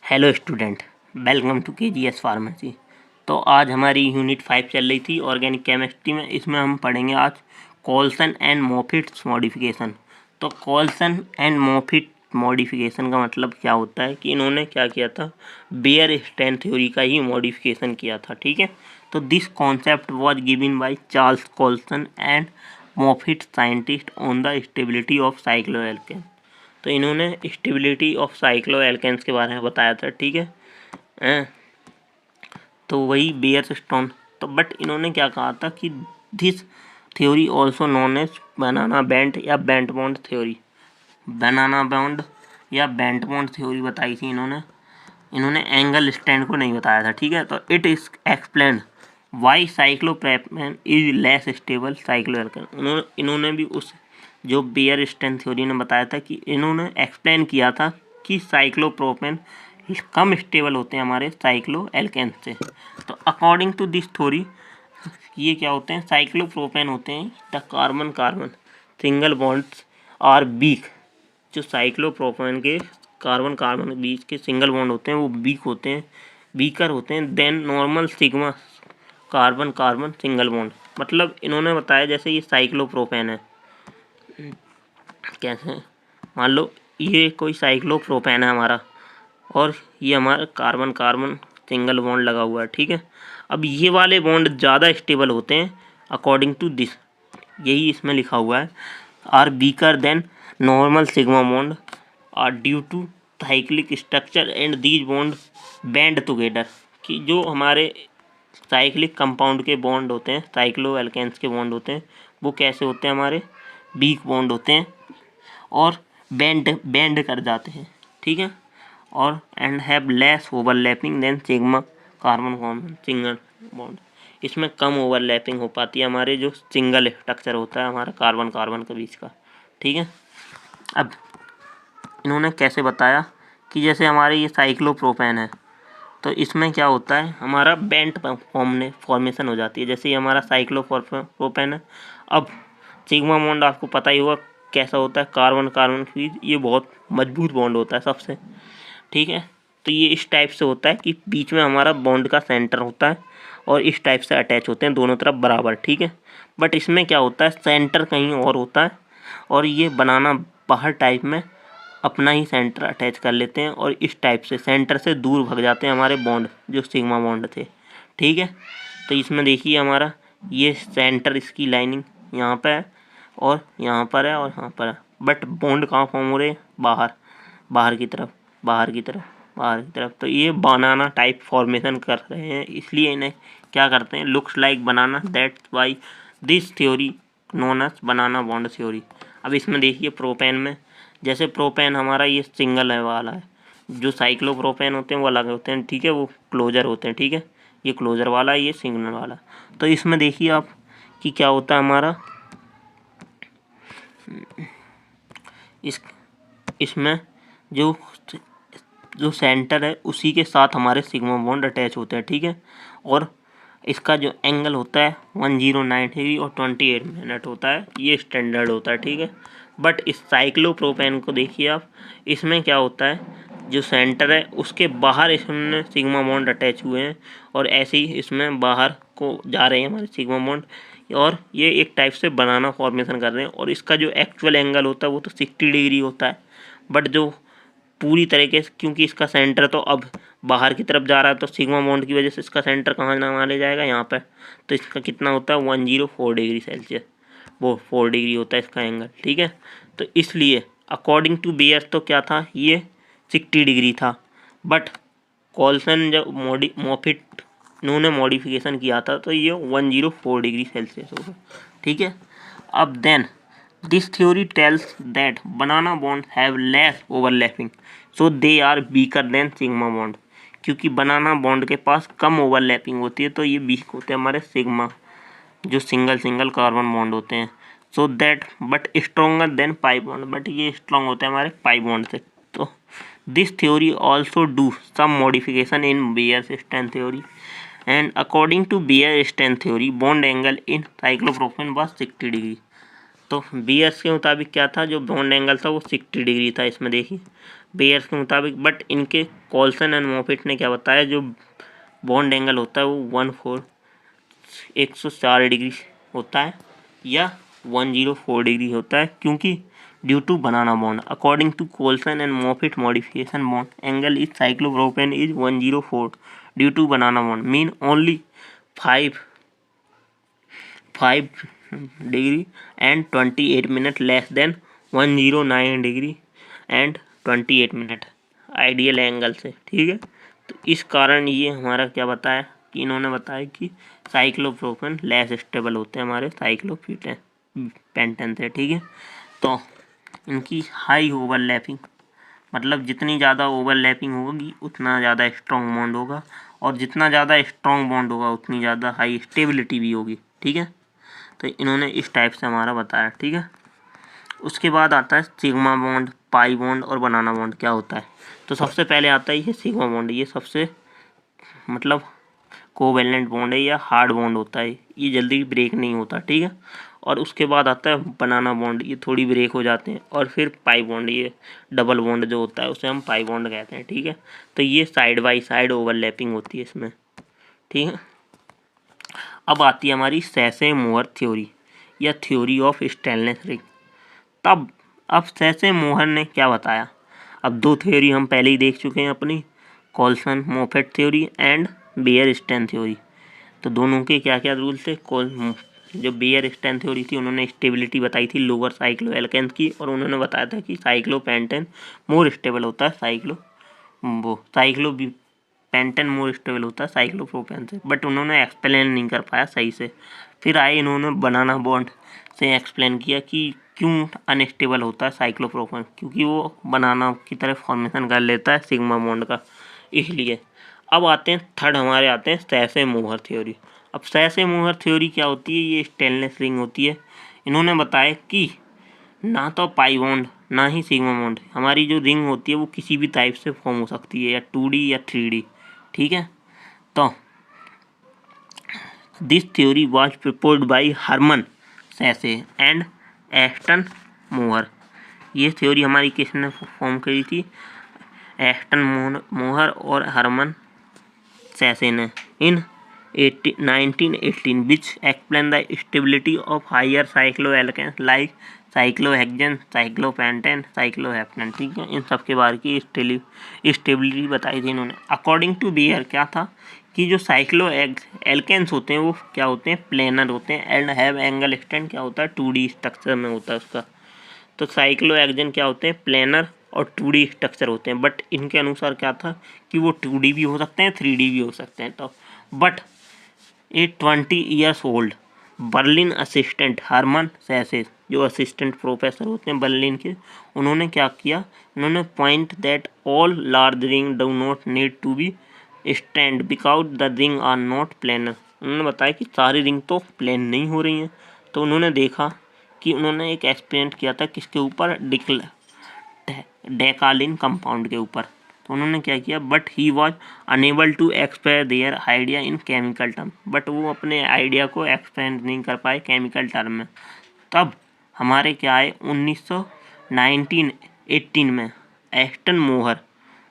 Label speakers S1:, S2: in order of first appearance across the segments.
S1: Hello student, welcome to KGS pharmacy. तो आज हमारी यूनिट 5 चल रही थी ऑर्गेनिक केमिस्ट्री में। इसमें हम पढ़ेंगे आज कोल्सन एंड मॉफिट्स मॉडिफिकेशन। तो कोल्सन एंड मॉफिट मॉडिफिकेशन का मतलब क्या होता है कि इन्होंने क्या किया था, बेयर स्टैंड थ्योरी का ही मॉडिफिकेशन किया था। ठीक है, तो this concept was given by Charles Coulson and Moffitt scientist on the stability of cycloalkane. तो इन्होंने स्टेबिलिटी ऑफ साइक्लो एल्केन्स के बारे में बताया था। ठीक है, तो वही बेयर स्टोन। तो बट इन्होंने क्या कहा था कि this theory also known as banana band या bent bond theory. Banana bond या बेंट बॉन्ड थ्योरी बताई थी इन्होंने एंगल स्टैंड को नहीं बताया था। ठीक है, तो it is explain why cyclopropane is less stable cyclo alkane. इन्होंने भी उस जो बेयर स्टैंड थ्योरी ने बताया था कि इन्होंने एक्सप्लेन किया था कि साइक्लोप्रोपेन कम स्टेबल होते हैं हमारे साइक्लो एल्केन से। तो अकॉर्डिंग टू दिस थ्योरी ये क्या होते हैं, साइक्लोप्रोपेन होते हैं the carbon carbon single bonds are weak. जो साइक्लोप्रोपेन के कार्बन कार्बन के बीच के सिंगल बॉन्ड होते हैं वो वीक होते हैं, वीकर होते हैं than normal sigma carbon carbon single bond. मतलब इन्होंने बताया जैसे ये साइक्लोप्रोपेन है, कैसे मान लो ये कोई साइक्लोप्रोपेन है हमारा और ये हमारा कार्बन कार्बन सिंगल बॉन्ड लगा हुआ है। ठीक है, अब ये वाले बॉन्ड ज़्यादा स्टेबल होते हैं अकॉर्डिंग टू दिस, यही इसमें लिखा हुआ है, are weaker than normal sigma bond are due to cyclic structure and these bond bend together. कि जो हमारे साइक्लिक कंपाउंड के बॉन्ड होते हैं, साइक्लो एल्केन्स के बॉन्ड होते हैं, वो कैसे होते हैं, हमारे वीक बॉन्ड होते हैं और बैंड कर जाते हैं। ठीक है, और and have less overlapping then sigma carbon carbon single bond. इसमें कम ओवरलैपिंग हो पाती है हमारे जो सिंगल स्ट्रक्चर होता है हमारा कार्बन कार्बन के बीच का। ठीक है, अब इन्होंने कैसे बताया कि जैसे हमारे ये साइक्लोप्रोपेन है तो इसमें क्या होता है, हमारा बेंट फॉर्मेशन हो जाती है। जैसे ये हमारा साइक्लोप्रोपेन है, अब सिग्मा बॉन्ड आपको पता ही होगा कैसा होता है, कार्बन कार्बन के बीच ये बहुत मजबूत बॉन्ड होता है सबसे। ठीक है, तो ये इस टाइप से होता है कि बीच में हमारा बॉन्ड का सेंटर होता है और इस टाइप से अटैच होते हैं दोनों तरफ बराबर। ठीक है, बट इसमें क्या होता है, सेंटर कहीं और होता है और ये बनाना बाहर टाइप में अपना ही सेंटर अटैच कर लेते हैं और इस टाइप से सेंटर से दूर भाग जाते हैं हमारे बॉन्ड जो सिग्मा बॉन्ड थे। ठीक है, तो इसमें देखिए हमारा ये सेंटर, इसकी लाइनिंग यहाँ पे है और यहाँ पर है और यहाँ पर है, बट बॉन्ड कहाँ फॉर्म हो रहे हैं, बाहर बाहर की तरफ बाहर की तरफ बाहर की तरफ। तो ये बनाना टाइप फॉर्मेशन कर रहे हैं, इसलिए इन्हें क्या करते हैं, looks like banana, that's why this theory known as banana bond theory. अब इसमें देखिए प्रोपेन में, जैसे प्रोपेन हमारा ये सिंगल है वाला है, जो साइक्लोप्रोपेन होते हैं वो अलग होते हैं। ठीक है, वो क्लोजर होते हैं। ठीक है, ये क्लोजर वाला है, ये सिंगल वाला। तो इसमें देखिए आप कि क्या होता है हमारा, इसमें जो सेंटर है उसी के साथ हमारे सिग्मा बॉन्ड अटैच होते हैं। ठीक है, और इसका जो एंगल होता है 109 डिग्री और 28 मिनट होता है, ये स्टैंडर्ड होता है। ठीक है, बट इस साइक्लोप्रोपेन को देखिए आप, इसमें क्या होता है, जो सेंटर है उसके बाहर इसमें सिग्मा बॉन्ड अटैच हुए हैं और ऐसे ही इसमें बाहर को जा रहे हैं हमारे सिग्मा बॉन्ड और ये एक टाइप से बनाना फॉर्मेशन कर रहे हैं। और इसका जो एक्चुअल एंगल होता है वो तो 60 डिग्री होता है, बट जो पूरी तरीके से, क्योंकि इसका सेंटर तो अब बाहर की तरफ जा रहा है तो सिग्मा बॉन्ड की वजह से इसका सेंटर कहाँ ना माना जाएगा, यहाँ पर। तो इसका कितना होता है 104 डिग्री सेल्सियस, वो 4 डिग्री होता है इसका एंगल। ठीक है, तो इसलिए अकॉर्डिंग टू बेयर तो क्या था, ये 60 डिग्री था, बट कोल्सन जब मॉफिट इन्होंने मॉडिफिकेशन किया था तो ये 104 डिग्री सेल्सियस होगा। ठीक है, अब then this theory tells that banana bond have less overlapping so they are weaker than sigma bond. क्योंकि बनाना बॉन्ड के पास कम ओवरलैपिंग होती है तो ये वीक होते हैं हमारे सिग्मा जो सिंगल कार्बन बॉन्ड होते हैं। So that but stronger than pi bond, but ये स्ट्रॉन्ग होते हैं हमारे पाई बॉन्ड से। तो this theory also do some modification in Baeyer strain theory and according to Beer-Stein theory bond angle in cyclopropane was 60 degree. तो बेयर्स के मुताबिक क्या था, जो बॉन्ड एंगल था वो 60 डिग्री था इसमें, देखिए बेयर्स के मुताबिक। बट इनके कॉल्सन एंड मॉफिट ने क्या बताया, जो बॉन्ड एंगल होता है वो 104 डिग्री होता है या 104 डिग्री होता है, क्योंकि due to banana bond according to Coulson and Moffitt modification bond angle is cyclopropane is 104 due to banana bond mean only 5 degree and 28 minute less than 109 degree and 28 minute ideal angle से, ठीक है। तो इस कारण ये हमारा क्या बताया कि इन्होंने बताया कि साइक्लोप्रोपेन लेस स्टेबल होते हैं हमारे साइक्लोपेंटेन से, ठीक है। तो इनकी हाई ओवरलैपिंग, मतलब जितनी ज़्यादा ओवरलैपिंग होगी उतना ज़्यादा स्ट्रॉन्ग बॉन्ड होगा, और जितना ज़्यादा स्ट्रॉन्ग बॉन्ड होगा उतनी ज़्यादा हाई स्टेबिलिटी भी होगी, ठीक है। तो इन्होंने इस टाइप से हमारा बताया, ठीक है। उसके बाद आता है सिग्मा बॉन्ड, पाई बॉन्ड और बनाना बॉन्ड क्या होता है। तो सबसे पहले आता है ये सिग्मा बॉन्ड, ये सबसे मतलब कोवैलेंट बॉन्ड है या हार्ड बॉन्ड होता है, ये जल्दी ब्रेक नहीं होता, ठीक है। और उसके बाद आता है बनाना बॉन्ड, ये थोड़ी ब्रेक हो जाते हैं। और फिर पाई बॉन्ड, ये डबल बॉन्ड जो होता है उसे हम पाई बॉन्ड कहते हैं, ठीक है। तो ये साइड बाई साइड ओवरलैपिंग होती है इसमें, ठीक है। अब आती है हमारी सेसे-मोहर थ्योरी या थ्योरी ऑफ स्टेनलेस रिंग। तब अब सेसे-मोहर ने क्या बताया, अब दो थ्योरी हम पहले ही देख चुके हैं अपनी, Coulson Moffitt theory and Baeyer strain theory. तो दोनों के क्या क्या रूल थे। जो बेयर स्टैन थ्योरी थी उन्होंने स्टेबिलिटी बताई थी लोअर साइक्लो एल्केन्स की, और उन्होंने बताया था कि साइक्लोपेंटेन मोर स्टेबल होता है साइक्लो पेंटेन मोर स्टेबल होता है साइक्लोप्रोपेन से, बट उन्होंने एक्सप्लेन नहीं कर पाया सही से। फिर आए इन्होंने बनाना बॉन्ड से एक्सप्लेन किया कि क्यों अनस्टेबल होता है साइक्लोप्रोपेन, क्योंकि वो बनाना की तरह फॉर्मेशन कर लेता है सिग्मा बॉन्ड का, इसलिए। अब आते हैं थर्ड, हमारे आते हैं सेसे-मोहर थ्योरी। अब सेसे-मोहर थ्योरी क्या होती है, ये स्टेनलेस रिंग होती है। इन्होंने बताया कि ना तो पाई बॉन्ड ना ही सिग्मा बॉन्ड, हमारी जो रिंग होती है वो किसी भी टाइप से फॉर्म हो सकती है, या 2D या 3D, ठीक है। तो this theory was proposed by Hermann Sachse and एस्टन मोहर। ये थ्योरी हमारी किसने फॉर्म करी थी, एस्टन मोहर और हरमन सेसे ने in 1918, which explain the stability of higher cycloalkanes like cyclohexane, cyclopentane, cycloheptane, ठीक है। इन सब के बारे की स्टेबिलिटी बताई थी इन्होंने। अकॉर्डिंग टू बेयर क्या था कि जो साइक्लो एल्केन्स होते हैं वो क्या होते हैं, प्लेनर होते हैं एंड हैव एंगल एक्सटेंड क्या होता है 2D स्ट्रक्चर में होता है उसका। तो साइक्लोहेक्सेन क्या होते हैं, प्लेनर और 2D स्ट्रक्चर होते हैं। बट इनके अनुसार क्या था कि वो 2D भी हो सकते हैं 3D भी हो सकते हैं। तो but a 20 years old Berlin assistant Hermann Sachse, जो असिस्टेंट प्रोफेसर होते हैं बर्लिन के, उन्होंने क्या किया, उन्होंने point that all large ring do not need to be strained because the ring are not planar. उन्होंने बताया कि सारी रिंग तो प्लेन नहीं हो रही हैं। तो उन्होंने देखा कि उन्होंने एक एक्सपेरिमेंट किया था किसके ऊपर, डेकालिन कंपाउंड के ऊपर। तो उन्होंने क्या किया, but he was unable to express their idea in chemical term, but वो अपने आइडिया को एक्सप्लेन नहीं कर पाए केमिकल टर्म में। तब हमारे क्या आए 1918 में एस्टन मोहर,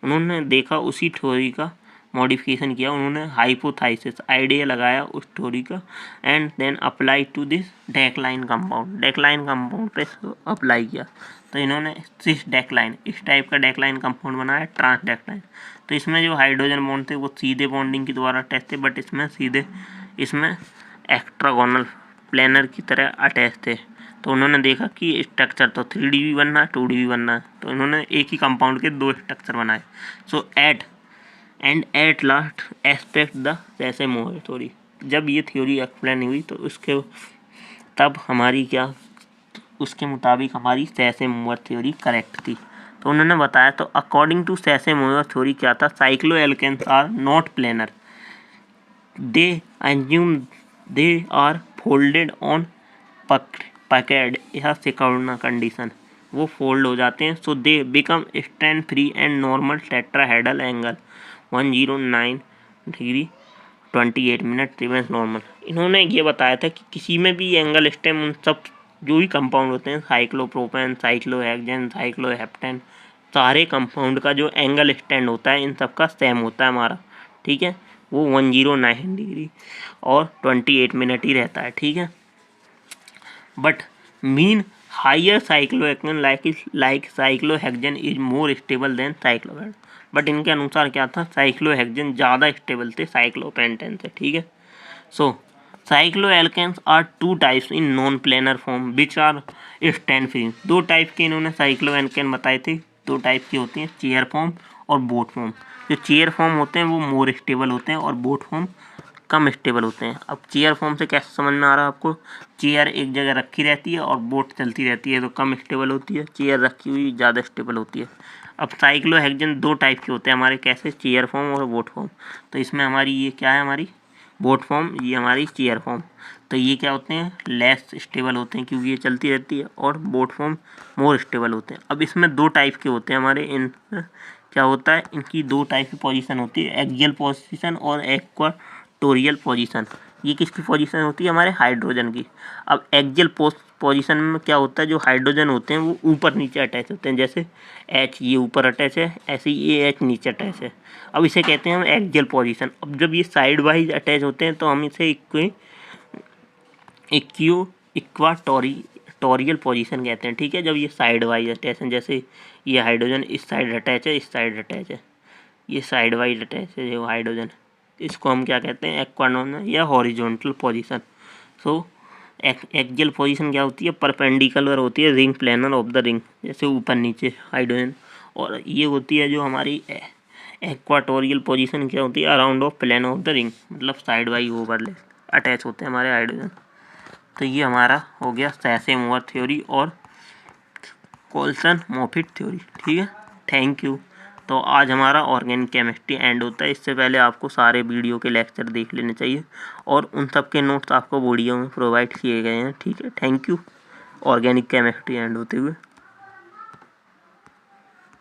S1: उन्होंने देखा उसी थ्योरी का मॉडिफिकेशन किया, उन्होंने हाइपोथेसिस आइडिया लगाया उस थ्योरी का and then apply to this decalin compound पे अप्लाई किया। तो इन्होंने सिस डेक्लाइन, इस टाइप का डेक्लाइन कंपाउंड बनाया, ट्रांस डेक्लाइन। तो इसमें जो हाइड्रोजन बॉन्ड थे वो सीधे बॉन्डिंग के द्वारा अटैच थे, बट इसमें एक्स्ट्रागोनल प्लेनर की तरह अटैच थे। तो उन्होंने देखा कि स्ट्रक्चर तो 3D भी बनना है 2D भी बनना है, तो इन्होंने एक ही कंपाउंड के दो स्ट्रक्चर बनाए। So at last expect the Sachse Mohr theory. जब ये थ्योरी एक्सप्लेन हुई तो तब हमारी क्या, उसके मुताबिक हमारी सेसे-मोहर थ्योरी करेक्ट थी। तो उन्होंने बताया, तो अकॉर्डिंग टू सेसे-मोहर थ्योरी क्या था, cycloalkanes are not planar, they assume they are folded on packed या सिकुड़ना कंडीशन, वो फोल्ड हो जाते हैं। So they become strain free and normal tetrahedral angle 109 degree 28 minute reverse normal. इन्होंने ये बताया था कि किसी में भी एंगल स्टेम उन सब जो भी कंपाउंड होते हैं, साइक्लोप्रोपेन, साइक्लोहेक्सेन, साइक्लोहेप्टेन, सारे कंपाउंड का जो एंगल स्टैंड होता है इन सब का सेम होता है हमारा, ठीक है, वो 109 डिग्री और 28 मिनट ही रहता है, ठीक है। But mean higher cyclohexane like cyclohexane is more stable than cyclopentane. But इनके अनुसार क्या था, साइक्लोहेक्सेन ज़्यादा स्टेबल थे साइक्लोपेंटेन से, ठीक है। So cycloalkanes are two types in non planar form which are strain free. दो टाइप के इन्होंने साइक्लोएल्केन बताए थे, दो टाइप की होती हैं, चेयर फॉर्म और बोट फॉर्म। जो चेयर फॉर्म होते हैं वो मोर स्टेबल होते हैं और बोट फॉर्म कम स्टेबल होते हैं। अब चेयर फॉर्म से कैसे समझ में आ रहा है आपको, चेयर एक जगह रखी रहती है और बोट चलती रहती है, तो कम स्टेबल होती है, चेयर रखी हुई ज़्यादा स्टेबल होती है। अब साइक्लोहेक्सेन दो टाइप के होते हैं हमारे, कैसे, चेयर फॉर्म और बोट फॉर्म। तो इसमें हमारी ये क्या है, हमारी बोट फॉर्म, ये हमारी चेयर फॉर्म। तो ये क्या होते हैं, लेस स्टेबल होते हैं क्योंकि ये चलती रहती है, और बोट फॉर्म मोर स्टेबल होते हैं। अब इसमें दो टाइप के होते हैं हमारे, इन क्या होता है, इनकी दो टाइप की पोजीशन होती है, एक्सियल पोजीशन और इक्वेटोरियल पोजीशन। ये किसकी पोजीशन होती है, हमारे हाइड्रोजन की। अब एक्सियल पोजीशन में क्या होता है, जो हाइड्रोजन होते हैं वो ऊपर नीचे अटैच होते हैं, जैसे H ये ऊपर अटैच है, ऐसे ही ये H नीचे अटैच है। अब इसे कहते हैं हम एक्सियल पोजीशन। अब जब ये साइड वाइज अटैच होते हैं तो हम इसे इक्वाटोरियल पोजीशन कहते हैं, ठीक है। जब ये साइड वाइज अटैच है, जैसे ये हाइड्रोजन इस साइड अटैच है, इस साइड अटैच है, ये साइड वाइज अटैच है जो हाइड्रोजन, इसको हम क्या कहते हैं, इक्वाटोरियल या हॉरिजॉन्टल पोजीशन। सो एक्सियल पोजीशन क्या होती है, परपेंडिकुलर होती है ring planar of the ring, जैसे ऊपर नीचे हाइड्रोजन। और ये होती है जो हमारी इक्वाटोरियल पोजीशन क्या होती है, around of plane of the ring, मतलब साइड वाइज ओवरले अटैच होते हैं हमारे हाइड्रोजन। तो ये हमारा हो गया सैसे-मूर थ्योरी और कोल्सन-मोफिट थ्योरी, ठीक है। Thank you. तो आज हमारा ऑर्गेनिक केमिस्ट्री एंड होता है। इससे पहले आपको सारे वीडियो के लेक्चर देख लेने चाहिए और उन सब के नोट्स आपको वीडियो में प्रोवाइड किए गए हैं, ठीक है। Thank you. Organic chemistry and होते हुए